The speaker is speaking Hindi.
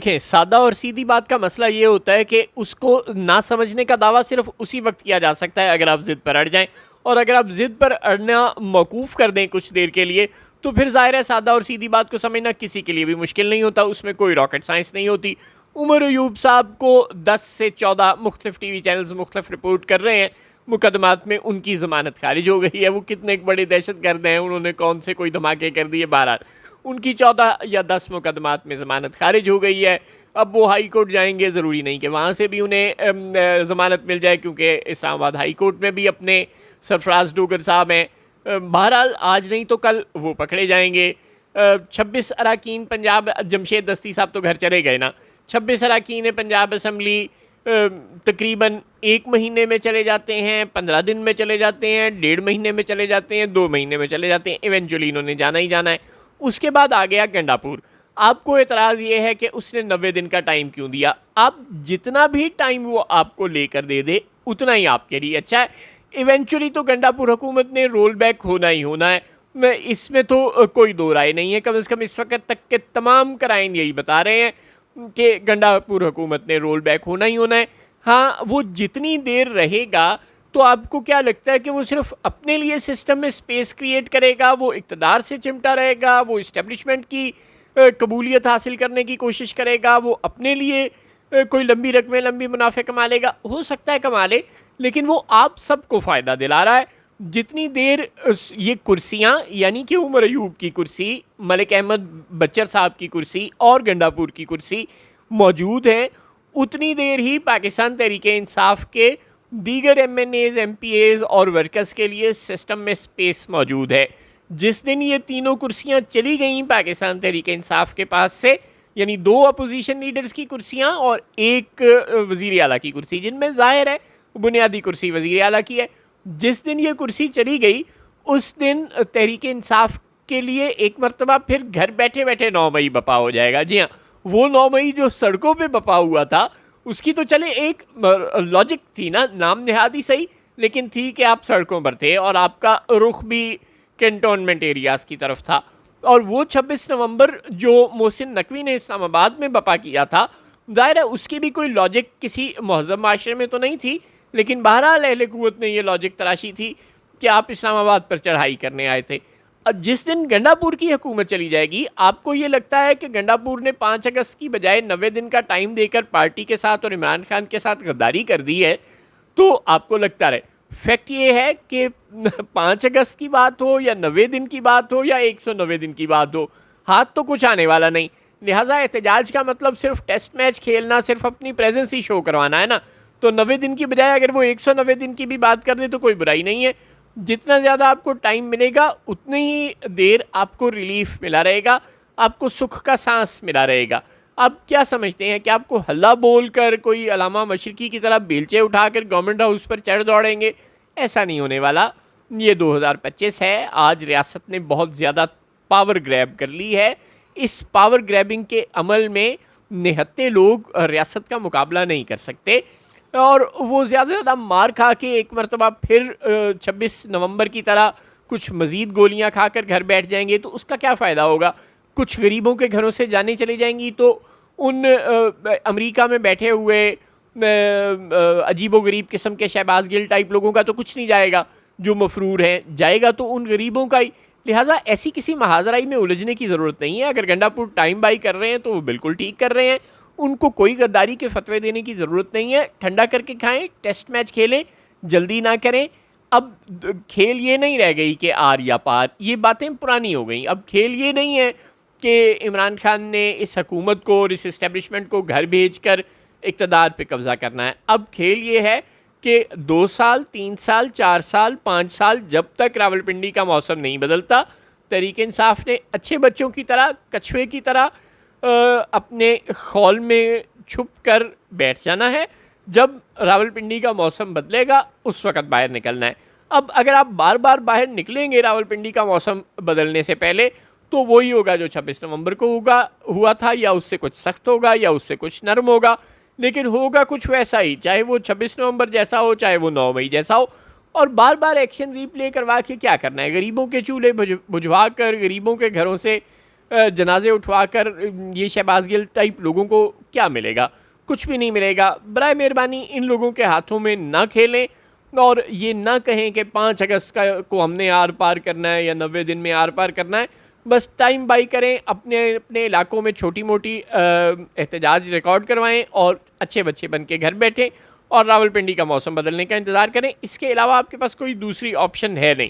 देखें, सादा और सीधी बात का मसला ये होता है कि उसको ना समझने का दावा सिर्फ उसी वक्त किया जा सकता है अगर आप ज़िद पर अड़ जाएं, और अगर आप ज़िद पर अड़ना मौकूफ़ कर दें कुछ देर के लिए, तो फिर ज़ाहिर है सादा और सीधी बात को समझना किसी के लिए भी मुश्किल नहीं होता, उसमें कोई रॉकेट साइंस नहीं होती। उमर अयूब साहब को 10 से 14 मुख्तलिफ टीवी चैनल्स मुख्तलिफ रिपोर्ट कर रहे हैं मुकदमात में उनकी ज़मानत खारिज हो गई है। वो कितने बड़े दहशत गर्द हैं, उन्होंने कौन से कोई धमाके कर दिए, बहरहाल उनकी 14 या 10 मुकदमात में ज़मानत खारिज हो गई है। अब वो हाई कोर्ट जाएंगे, ज़रूरी नहीं कि वहाँ से भी उन्हें ज़मानत मिल जाए, क्योंकि इस्लामाबाद हाई कोर्ट में भी अपने सरफराज डोगर साहब हैं। बहरहाल आज नहीं तो कल वो पकड़े जाएंगे। 26 अरकान पंजाब, जमशेद दस्ती साहब तो घर चले गए ना, 26 अरकान पंजाब असम्बली तकरीबन 1 महीने में चले जाते हैं, 15 दिन में चले जाते हैं, 1.5 महीने में चले जाते हैं, 2 महीने में चले जाते हैं, इवेंचुअली इन्होंने जाना ही जाना है। उसके बाद आ गया गंडापुर। आपको एतराज़ ये है कि उसने 90 दिन का टाइम क्यों दिया? आप जितना भी टाइम वो आपको लेकर दे दे उतना ही आपके लिए अच्छा है। इवेंचुअली तो गंडापुर हुकूमत ने रोल बैक होना ही होना है, मैं इसमें तो कोई दो राय नहीं है। कम से कम इस वक्त तक के तमाम क्राइम यही बता रहे हैं कि गंडापुर हुकूमत ने रोल बैक होना ही होना है। हाँ, वो जितनी देर रहेगा तो आपको क्या लगता है कि वो सिर्फ अपने लिए सिस्टम में स्पेस क्रिएट करेगा, वो इक़्तिदार से चिमटा रहेगा, वो इस्टेब्लिशमेंट की कबूलियत हासिल करने की कोशिश करेगा, वो अपने लिए कोई लंबी रकमें, लंबी मुनाफे कमा लेगा? हो सकता है कमा ले, लेकिन वो आप सबको फ़ायदा दिला रहा है। जितनी देर ये कुर्सियाँ, यानी कि उमर अयूब की कुर्सी, मलिक अहमद बच्चर साहब की कुर्सी और गंडापुर की कुर्सी मौजूद हैं, उतनी देर ही पाकिस्तान तहरीक-ए-इंसाफ के दीगर MNAs, MPAs और वर्कर्स के लिए सिस्टम में स्पेस मौजूद है। जिस दिन ये तीनों कुर्सियाँ चली गईं पाकिस्तान तहरीक-ए-इंसाफ के पास से, यानी 2 अपोजिशन लीडर्स की कुर्सियाँ और 1 वज़ीर आला की कुर्सी, जिनमें ज़ाहिर है बुनियादी कुर्सी वज़ीर आला की है, जिस दिन ये कुर्सी चली गई उस दिन तहरीक-ए-इंसाफ के लिए एक मरतबा फिर घर बैठे बैठे 9 मई बपा हो जाएगा। जी हाँ, वो 9 मई जो सड़कों पे बपा हुआ था, उसकी तो चले एक लॉजिक थी ना, नाम नेहादी सही, लेकिन थी कि आप सड़कों पर थे और आपका रुख भी कैंटोनमेंट एरियाज़ की तरफ था। और वो 26 नवंबर जो मोहसिन नकवी ने इस्लामाबाद में बपा किया था, ज़ाहिर है उसकी भी कोई लॉजिक किसी महज़ब माशरे में तो नहीं थी, लेकिन बहरहाल अहले कुव्वत ने ये लॉजिक तराशी थी कि आप इस्लामाबाद पर चढ़ाई करने आए थे। अब जिस दिन गंडापुर की हुकूमत चली जाएगी, आपको ये लगता है कि गंडापुर ने 5 अगस्त की बजाय 90 दिन का टाइम देकर पार्टी के साथ और इमरान खान के साथ गद्दारी कर दी है, तो आपको लगता रहे। फैक्ट ये है कि 5 अगस्त की बात हो या 90 दिन की बात हो या 190 दिन की बात हो, हाथ तो कुछ आने वाला नहीं। लिहाजा एहतजाज का मतलब सिर्फ टेस्ट मैच खेलना, सिर्फ अपनी प्रेजेंस ही शो करवाना है ना, तो 90 दिन की बजाय अगर वो 190 दिन की भी बात कर दे तो कोई बुराई नहीं है। जितना ज़्यादा आपको टाइम मिलेगा उतनी ही देर आपको रिलीफ मिला रहेगा, आपको सुख का सांस मिला रहेगा। आप क्या समझते हैं कि आपको हल्ला बोल कर कोई अलामा मशरकी की तरह बेलचे उठाकर गवर्नमेंट हाउस पर चढ़ दौड़ेंगे? ऐसा नहीं होने वाला। ये 2025 है, आज रियासत ने बहुत ज़्यादा पावर ग्रैब कर ली है। इस पावर ग्रैबिंग के अमल में निहत्ते लोग रियासत का मुकाबला नहीं कर सकते, और वो ज़्यादा से ज़्यादा मार खा के एक मरतबा फिर 26 नवंबर की तरह कुछ मज़ीद गोलियां खाकर घर बैठ जाएंगे, तो उसका क्या फ़ायदा होगा? कुछ गरीबों के घरों से जाने चली जाएंगी तो उन अमेरिका में बैठे हुए अजीबो गरीब किस्म के शहबाज गिल टाइप लोगों का तो कुछ नहीं जाएगा, जो मफरूर हैं, जाएगा तो उन गरीबों का ही। लिहाजा ऐसी किसी महाजराई में उलझने की ज़रूरत नहीं है। अगर गंडापुर टाइम बाई कर रहे हैं तो वो बिल्कुल ठीक कर रहे हैं, उनको कोई गद्दारी के फतवे देने की ज़रूरत नहीं है। ठंडा करके खाएं, टेस्ट मैच खेलें, जल्दी ना करें। अब खेल ये नहीं रह गई कि आर या पार, ये बातें पुरानी हो गई। अब खेल ये नहीं है कि इमरान खान ने इस हुकूमत को और इस इस्टेब्लिशमेंट को घर भेज कर इक़्तिदार पर कब्ज़ा करना है। अब खेल ये है कि 2 साल, 3 साल, 4 साल, 5 साल, जब तक रावलपिंडी का मौसम नहीं बदलता, तहरीक-ए-इंसाफ ने अच्छे बच्चों की तरह, कछुए की तरह अपने खौल में छुप कर बैठ जाना है। जब रावलपिंडी का मौसम बदलेगा उस वक़्त बाहर निकलना है। अब अगर आप बार बार बाहर निकलेंगे रावलपिंडी का मौसम बदलने से पहले, तो वही होगा जो 26 नवंबर को हुआ था, या उससे कुछ सख्त होगा या उससे कुछ नरम होगा, लेकिन होगा कुछ वैसा ही, चाहे वो 26 नवंबर जैसा हो, चाहे वो 9 मई जैसा हो। और बार बार एक्शन रिप्ले करवा के क्या करना है? गरीबों के चूल्हे बुझवा कर, गरीबों के घरों से जनाजे उठवाकर ये शहबाज गिल टाइप लोगों को क्या मिलेगा? कुछ भी नहीं मिलेगा। बराए मेहरबानी इन लोगों के हाथों में ना खेलें और ये ना कहें कि 5 अगस्त को हमने आर पार करना है या 90 दिन में आर पार करना है। बस टाइम बाई करें, अपने अपने इलाकों में छोटी मोटी एहतजाज रिकॉर्ड करवाएं और अच्छे बच्चे बन के घर बैठें और रावलपिंडी का मौसम बदलने का इंतज़ार करें। इसके अलावा आपके पास कोई दूसरी ऑप्शन है नहीं।